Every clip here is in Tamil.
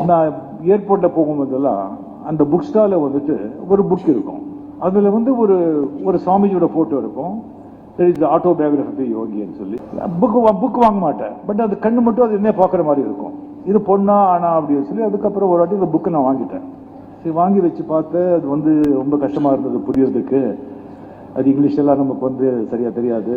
நான் ஏர்போர்ட்டில் போகும்போதெல்லாம் அந்த புக் ஸ்டாலில் வந்துட்டு ஒரு புக் இருக்கும். அதில் வந்து ஒரு ஒரு சாமிஜியோட ஃபோட்டோ இருக்கும். ஆட்டோபயோகிராஃபி யோகின்னு சொல்லி புக் வாங்க மாட்டேன். பட் அது கண்ணு மட்டும் அது என்ன பார்க்குற மாதிரி இருக்கும். இது பொண்ணா ஆனா அப்படின்னு சொல்லி அதுக்கப்புறம் ஒரு வாட்டி இந்த புக்கை நான் வாங்கிட்டேன். சரி, வாங்கி வச்சு பார்த்தேன். அது வந்து ரொம்ப கஷ்டமாக இருந்தது புரியறதுக்கு. அது இங்கிலீஷ் எல்லாம் நமக்கு வந்து சரியாக தெரியாது.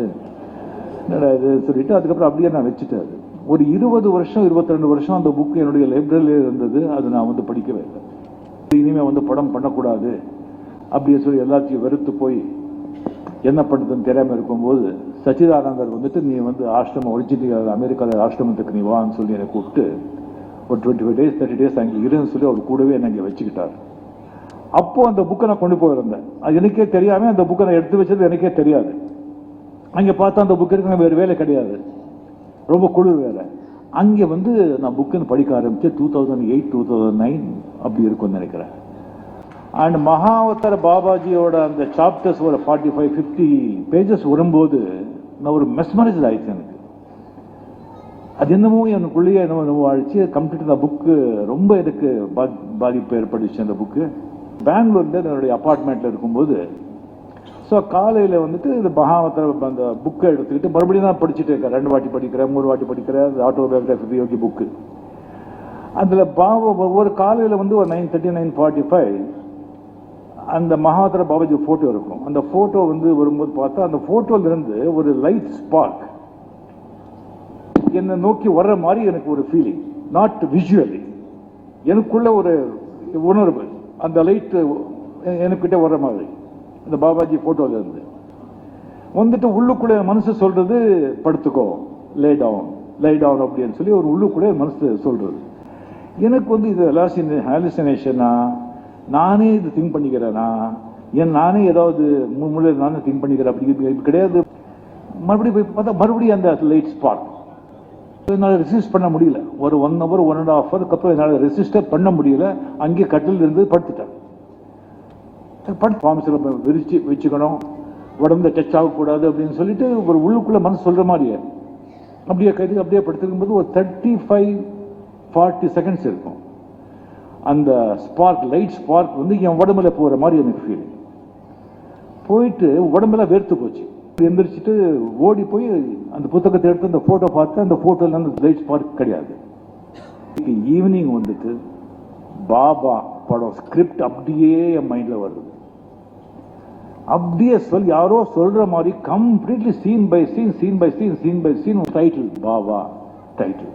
என்னடா இது சொல்லிட்டு அதுக்கப்புறம் அப்படியே நான் வச்சுட்டேன். அது ஒரு 20 வருஷம் 22 வருஷம் அந்த புக் என்னுடைய லைப்ரரியிலே இருந்தது. அது நான் வந்து படிக்கவே இல்லை. இனிமேல் வந்து படம் பண்ணக்கூடாது அப்படின்னு சொல்லி எல்லாத்தையும் வெறுத்து போய் என்ன பண்ணுறதுன்னு தெரியாமல் இருக்கும்போது சச்சிதானந்தர் வந்துட்டு நீ வந்து ஆசிரமம் ஒரிஜினல் அமெரிக்காவில் ஆசிரமத்துக்கு நீ வான்னு சொல்லி என்னை கூப்பிட்டு ஒரு 25 days 30 days அங்கே இருன்னு சொல்லி அவர் கூடவே என்னை அங்கே வச்சுக்கிட்டார். அப்போ அந்த புக்கை நான் கொண்டு போயிருந்தேன். அது எனக்கே தெரியாமல் அந்த புக்கை நான் எடுத்து வச்சது எனக்கே தெரியாது. அங்கே பார்த்தா அந்த புக்கு இருக்கு, வேறு வேலை கிடையாது, ரொம்ப குளிர் வேலை. அங்கே வந்து நான் புக்குன்னு படிக்க ஆரம்பித்து 2008 2009 அப்படி இருக்கும்னு நினைக்கிறேன். அண்ட் மகாவதார பாபாஜியோட அந்த சாப்டர்ஸ் ஒரு 45-50 pages வரும்போது நான் ஒரு மெஸ்மரைஸ் ஆயிடுச்சு. எனக்கு அது என்னமோ எனக்குள்ளேயே என்னமோ ஆயிடுச்சு. கம்ப்ளீட் அந்த புக்கு ரொம்ப எனக்கு பாதிப்பு ஏற்பட்டுச்சு. அந்த புக்கு பெங்களூர்ல என்னுடைய அப்பார்ட்மெண்ட்ல இருக்கும்போது ஸோ காலையில் வந்துட்டு இந்த மகாவதார அந்த புக்கை எடுத்துக்கிட்டு மறுபடியும் தான் படிச்சுட்டு இருக்கேன். 2 வாட்டி படிக்கிறேன், 3 வாட்டி படிக்கிறேன். ஆட்டோபயோகிராஃபி யோகி புக்கு. அதில் ஒரு காலையில் வந்து ஒரு 9:30 9:45 அந்த மகாவதார பாபாஜி ஃபோட்டோ இருக்கும். அந்த ஃபோட்டோ வந்து வரும்போது பார்த்தா அந்த ஃபோட்டோலேருந்து ஒரு லைட் ஸ்பார்க் என்னை நோக்கி வர்ற மாதிரி எனக்கு ஒரு ஃபீலிங். நாட் விஷுவலி, எனக்குள்ள ஒரு உணர்வு. அந்த லைட் எனக்கிட்ட வர்ற மாதிரி அந்த பாபாஜி ஃபோட்டோவில் இருந்து வந்துட்டு உள்ளுக்குள்ளே மனசு சொல்றது படுத்துக்கோ, லே டவுன் அப்படின்னு சொல்லி ஒரு உள்ளுக்குள்ளே மனசு சொல்றது. எனக்கு வந்து இது ஹாலுசினேஷனா, நானே இது திங்க் பண்ணிக்கிறேனா, நானே ஏதாவது நானே திங்க் பண்ணிக்கிறேன் அப்படி கிடையாது. மறுபடியும் போய் பார்த்தா மறுபடியும் அந்த லைட் ஸ்பாட் என்னால் ரெசிஸ்ட் பண்ண முடியல. ஒரு 1 hour 1.5 hour அப்புறம் என்னால் ரெசிஸ்டே பண்ண முடியல. அங்கேயே கட்டில் இருந்து படுத்துட்டேன். விரிச்சு வச்சுக்கணும், உடம்புல டச் ஆகக்கூடாது அப்படின்னு சொல்லிட்டு ஒரு உள்ளுக்குள்ள மனசு சொல்ற மாதிரியே அப்படியே கைது அப்படியே படுத்திருக்கும் போது ஒரு 35-40 seconds இருக்கும். அந்த ஸ்பார்க், லைட் ஸ்பார்க் வந்து என் உடம்புல போகிற மாதிரி எனக்கு ஃபீல். போயிட்டு உடம்பெல்லாம் வேர்த்து போச்சு. எந்திரிச்சிட்டு ஓடி போய் அந்த புத்தகத்தை எடுத்து அந்த ஃபோட்டோ பார்த்து அந்த ஃபோட்டோல அந்த லைட் ஸ்பார்க் கிடையாது. ஈவினிங் வந்துட்டு பாபா படம் ஸ்கிரிப்ட் அப்படியே என் மைண்டில் வருது. அப்படியே யாரோ சொல்ற மாதிரி completely scene by scene title Baba title.